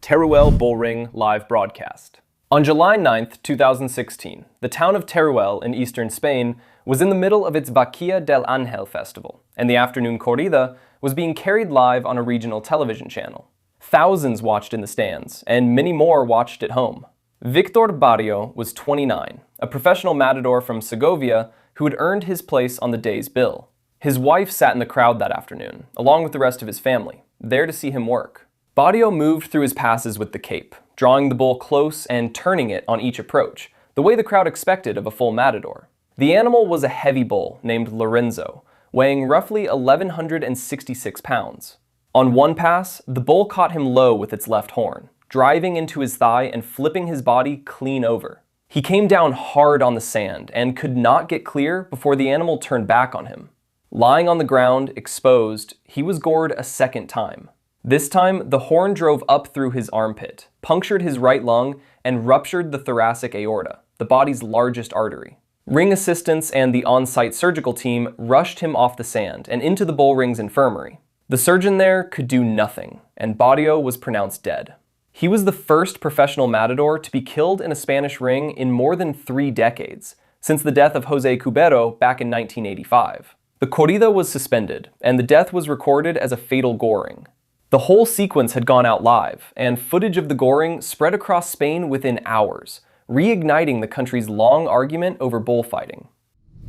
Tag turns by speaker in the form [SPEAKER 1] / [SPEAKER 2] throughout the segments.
[SPEAKER 1] Teruel bullring live broadcast. On July 9th, 2016, the town of Teruel in eastern Spain was in the middle of its Vaquilla del Ángel festival, and the afternoon corrida was being carried live on a regional television channel. Thousands watched in the stands, and many more watched at home. Victor Barrio was 29, a professional matador from Segovia who had earned his place on the day's bill. His wife sat in the crowd that afternoon, along with the rest of his family, there to see him work. Barrio moved through his passes with the cape, drawing the bull close and turning it on each approach, the way the crowd expected of a full matador. The animal was a heavy bull named Lorenzo, weighing roughly 1,166 pounds. On one pass, the bull caught him low with its left horn, driving into his thigh and flipping his body clean over. He came down hard on the sand and could not get clear before the animal turned back on him. Lying on the ground, exposed, he was gored a second time. This time, the horn drove up through his armpit, punctured his right lung, and ruptured the thoracic aorta, the body's largest artery. Ring assistants and the on-site surgical team rushed him off the sand and into the bullring's infirmary. The surgeon there could do nothing, and Barrio was pronounced dead. He was the first professional matador to be killed in a Spanish ring in more than 3 decades, since the death of Jose Cubero back in 1985. The corrida was suspended, and the death was recorded as a fatal goring. The whole sequence had gone out live, and footage of the goring spread across Spain within hours, reigniting the country's long argument over bullfighting.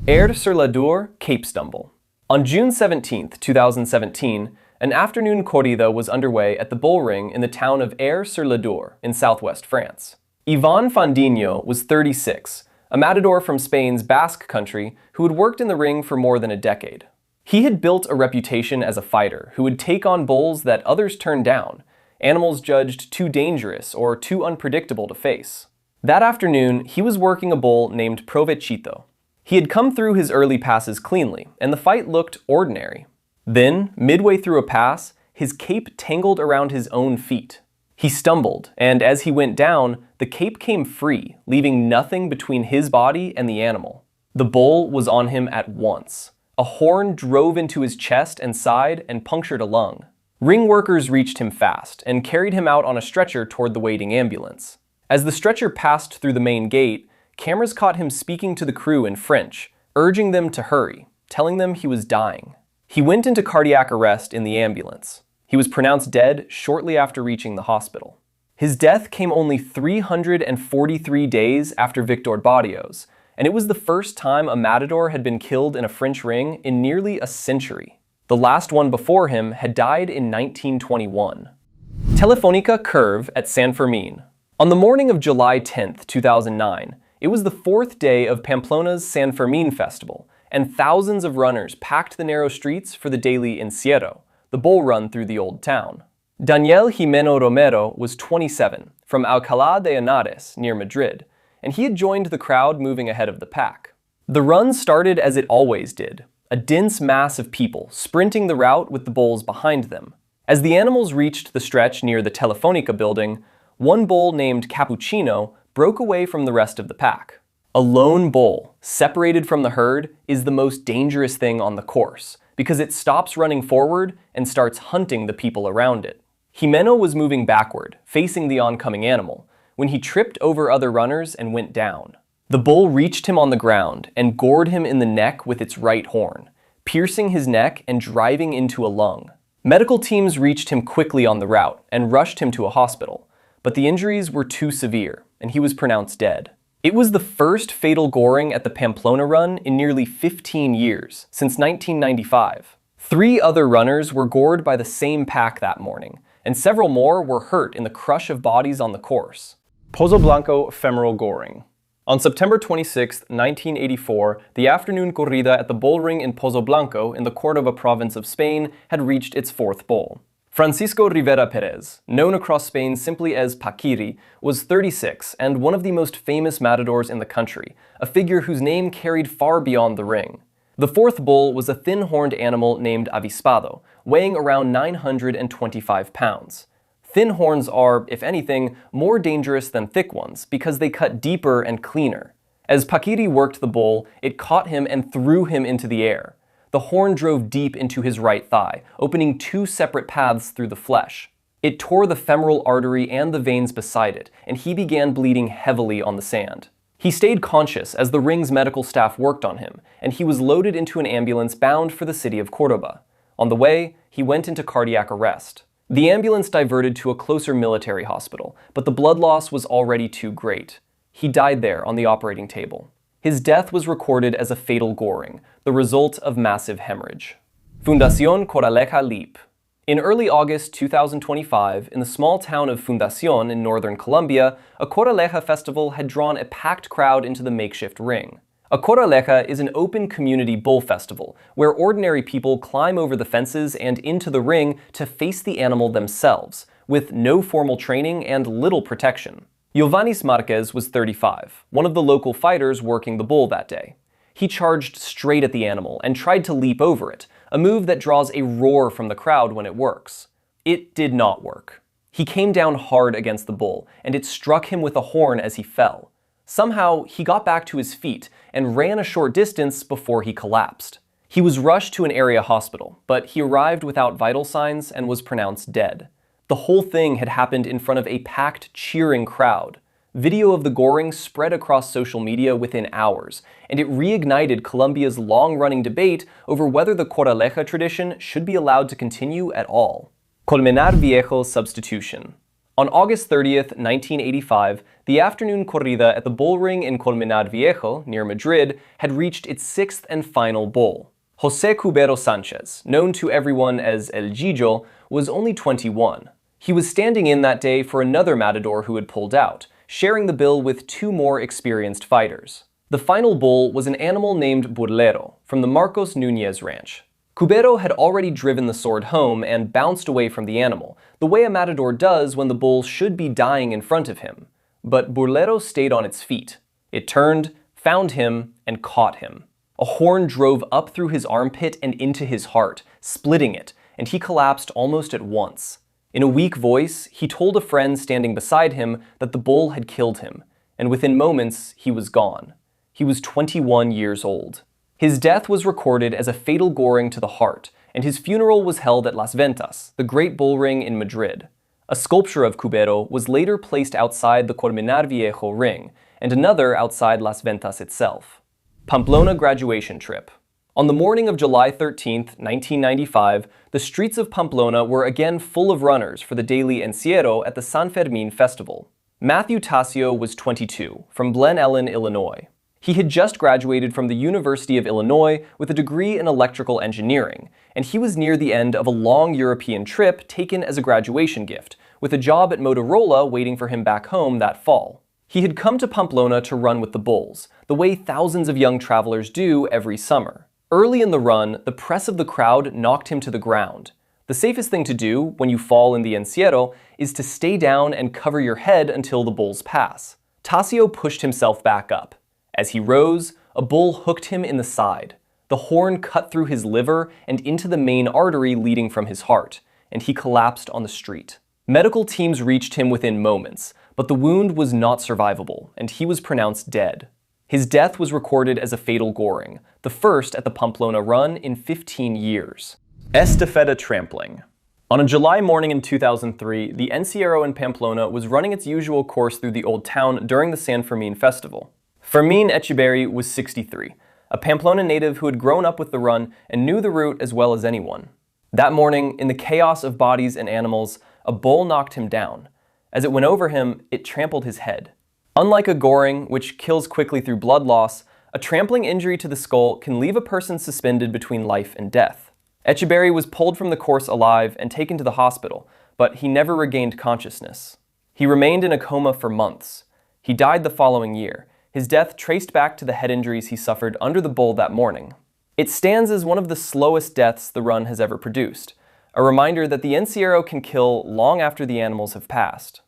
[SPEAKER 1] Aire-sur-l'Adour Cape Stumble. On June 17, 2017, an afternoon corrida was underway at the bullring in the town of Aire-sur-l'Adour in southwest France. Ivan Fandinho was 36, a matador from Spain's Basque country who had worked in the ring for more than a decade. He had built a reputation as a fighter who would take on bulls that others turned down, animals judged too dangerous or too unpredictable to face. That afternoon, he was working a bull named Provechito. He had come through his early passes cleanly, and the fight looked ordinary. Then, midway through a pass, his cape tangled around his own feet. He stumbled, and as he went down, the cape came free, leaving nothing between his body and the animal. The bull was on him at once. A horn drove into his chest and side and punctured a lung. Ring workers reached him fast and carried him out on a stretcher toward the waiting ambulance. As the stretcher passed through the main gate, cameras caught him speaking to the crew in French, urging them to hurry, telling them he was dying. He went into cardiac arrest in the ambulance. He was pronounced dead shortly after reaching the hospital. His death came only 343 days after Victor Barrio's, and it was the first time a matador had been killed in a French ring in nearly a century. The last one before him had died in 1921. Telefónica curve at San Fermín. On the morning of July 10, 2009, it was the 4th day of Pamplona's San Fermín festival, and thousands of runners packed the narrow streets for the daily Islero, the bull run through the old town. Daniel Jimeno Romero was 27, from Alcalá de Henares, near Madrid, and he had joined the crowd moving ahead of the pack. The run started as it always did, a dense mass of people sprinting the route with the bulls behind them. As the animals reached the stretch near the Telefónica building, one bull named Cappuccino broke away from the rest of the pack. A lone bull, separated from the herd, is the most dangerous thing on the course, because it stops running forward and starts hunting the people around it. Jimeno was moving backward, facing the oncoming animal, when he tripped over other runners and went down. The bull reached him on the ground and gored him in the neck with its right horn, piercing his neck and driving into a lung. Medical teams reached him quickly on the route and rushed him to a hospital, but the injuries were too severe, and he was pronounced dead. It was the first fatal goring at the Pamplona run in nearly 15 years, since 1995. 3 other runners were gored by the same pack that morning, and several more were hurt in the crush of bodies on the course. Pozoblanco femoral goring. On September 26, 1984, the afternoon corrida at the bullring in Pozoblanco in the Córdoba province of Spain had reached its 4th bull. Francisco Rivera Perez, known across Spain simply as Paquiri, was 36 and one of the most famous matadors in the country, a figure whose name carried far beyond the ring. The 4th bull was a thin-horned animal named Avispado, weighing around 925 pounds. Thin horns are, if anything, more dangerous than thick ones because they cut deeper and cleaner. As Paquiri worked the bull, it caught him and threw him into the air. The horn drove deep into his right thigh, opening 2 separate paths through the flesh. It tore the femoral artery and the veins beside it, and he began bleeding heavily on the sand. He stayed conscious as the ring's medical staff worked on him, and he was loaded into an ambulance bound for the city of Córdoba. On the way, he went into cardiac arrest. The ambulance diverted to a closer military hospital, but the blood loss was already too great. He died there on the operating table. His death was recorded as a fatal goring, the result of massive hemorrhage. Fundación Corraleja Leap. In early August 2025, in the small town of Fundación in northern Colombia, a corraleja festival had drawn a packed crowd into the makeshift ring. A corraleja is an open community bull festival, where ordinary people climb over the fences and into the ring to face the animal themselves, with no formal training and little protection. Giovanni Marquez was 35, one of the local fighters working the bull that day. He charged straight at the animal and tried to leap over it, a move that draws a roar from the crowd when it works. It did not work. He came down hard against the bull, and it struck him with a horn as he fell. Somehow, he got back to his feet and ran a short distance before he collapsed. He was rushed to an area hospital, but he arrived without vital signs and was pronounced dead. The whole thing had happened in front of a packed, cheering crowd. Video of the goring spread across social media within hours, and it reignited Colombia's long-running debate over whether the corraleja tradition should be allowed to continue at all. Colmenar Viejo substitution. On August 30th, 1985, the afternoon corrida at the bullring in Colmenar Viejo, near Madrid, had reached its sixth and final bull. José Cubero Sanchez, known to everyone as El Gillo, was only 21. He was standing in that day for another matador who had pulled out, sharing the bill with two more experienced fighters. The final bull was an animal named Burlero, from the Marcos Núñez ranch. Cubero had already driven the sword home and bounced away from the animal, the way a matador does when the bull should be dying in front of him. But Burlero stayed on its feet. It turned, found him, and caught him. A horn drove up through his armpit and into his heart, splitting it, and he collapsed almost at once. In a weak voice, he told a friend standing beside him that the bull had killed him, and within moments, he was gone. He was 21 years old. His death was recorded as a fatal goring to the heart, and his funeral was held at Las Ventas, the great bull ring in Madrid. A sculpture of Cubero was later placed outside the Colmenar Viejo ring, and another outside Las Ventas itself. Pamplona graduation trip. On the morning of July 13, 1995, the streets of Pamplona were again full of runners for the daily encierro at the San Fermín festival. Matthew Tassio was 22, from Glen Ellen, Illinois. He had just graduated from the University of Illinois with a degree in electrical engineering, and he was near the end of a long European trip taken as a graduation gift, with a job at Motorola waiting for him back home that fall. He had come to Pamplona to run with the bulls, the way thousands of young travelers do every summer. Early in the run, the press of the crowd knocked him to the ground. The safest thing to do when you fall in the encierro is to stay down and cover your head until the bulls pass. Tassio pushed himself back up. As he rose, a bull hooked him in the side. The horn cut through his liver and into the main artery leading from his heart, and he collapsed on the street. Medical teams reached him within moments, but the wound was not survivable, and he was pronounced dead. His death was recorded as a fatal goring, the first at the Pamplona run in 15 years. Estafeta trampling. On a July morning in 2003, the encierro in Pamplona was running its usual course through the old town during the San Fermín festival. Fermín Echeverri was 63, a Pamplona native who had grown up with the run and knew the route as well as anyone. That morning, in the chaos of bodies and animals, a bull knocked him down. As it went over him, it trampled his head. Unlike a goring, which kills quickly through blood loss, a trampling injury to the skull can leave a person suspended between life and death. Echeverri was pulled from the course alive and taken to the hospital, but he never regained consciousness. He remained in a coma for months. He died the following year, his death traced back to the head injuries he suffered under the bull that morning. It stands as one of the slowest deaths the run has ever produced, a reminder that the encierro can kill long after the animals have passed.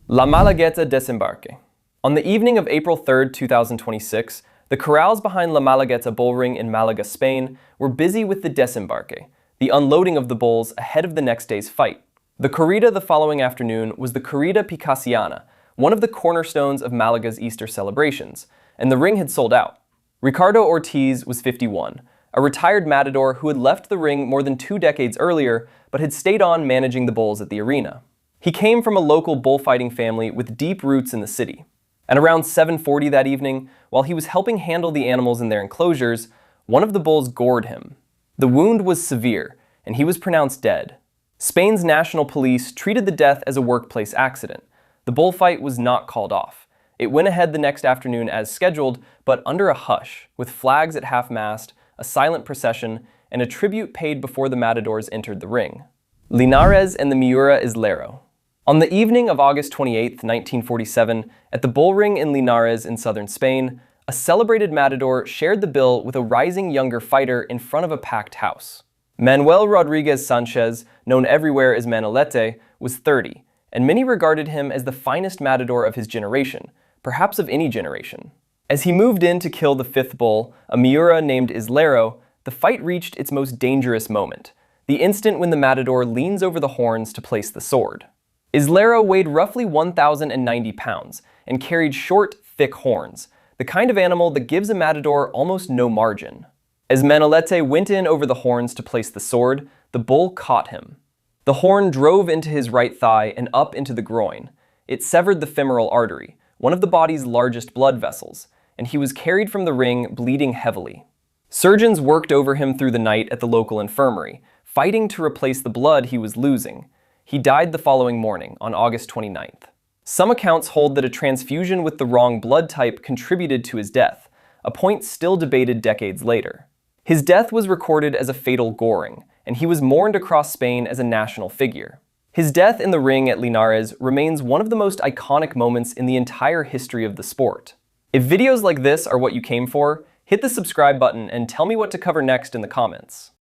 [SPEAKER 1] La Malagueta desembarque. On the evening of April 3, 2026, the corrals behind La Malagueta bullring in Malaga, Spain, were busy with the desembarque, the unloading of the bulls ahead of the next day's fight. The corrida the following afternoon was the corrida picasiana, one of the cornerstones of Malaga's Easter celebrations, and the ring had sold out. Ricardo Ortiz was 51, a retired matador who had left the ring more than 2 decades earlier, but had stayed on managing the bulls at the arena. He came from a local bullfighting family with deep roots in the city. And around 7:40 that evening, while he was helping handle the animals in their enclosures, one of the bulls gored him. The wound was severe, and he was pronounced dead. Spain's national police treated the death as a workplace accident. The bullfight was not called off. It went ahead the next afternoon as scheduled, but under a hush, with flags at half-mast, a silent procession, and a tribute paid before the matadors entered the ring. Linares and the Miura Islero. On the evening of August 28, 1947, at the bullring in Linares in southern Spain, a celebrated matador shared the bill with a rising younger fighter in front of a packed house. Manuel Rodriguez Sanchez, known everywhere as Manolete, was 30, and many regarded him as the finest matador of his generation, perhaps of any generation. As he moved in to kill the fifth bull, a Miura named Islero, the fight reached its most dangerous moment, the instant when the matador leans over the horns to place the sword. Islero weighed roughly 1,090 pounds and carried short, thick horns, the kind of animal that gives a matador almost no margin. As Manolete went in over the horns to place the sword, the bull caught him. The horn drove into his right thigh and up into the groin. It severed the femoral artery, one of the body's largest blood vessels, and he was carried from the ring bleeding heavily. Surgeons worked over him through the night at the local infirmary, fighting to replace the blood he was losing. He died the following morning, on August 29th. Some accounts hold that a transfusion with the wrong blood type contributed to his death, a point still debated decades later. His death was recorded as a fatal goring, and he was mourned across Spain as a national figure. His death in the ring at Linares remains one of the most iconic moments in the entire history of the sport. If videos like this are what you came for, hit the subscribe button and tell me what to cover next in the comments.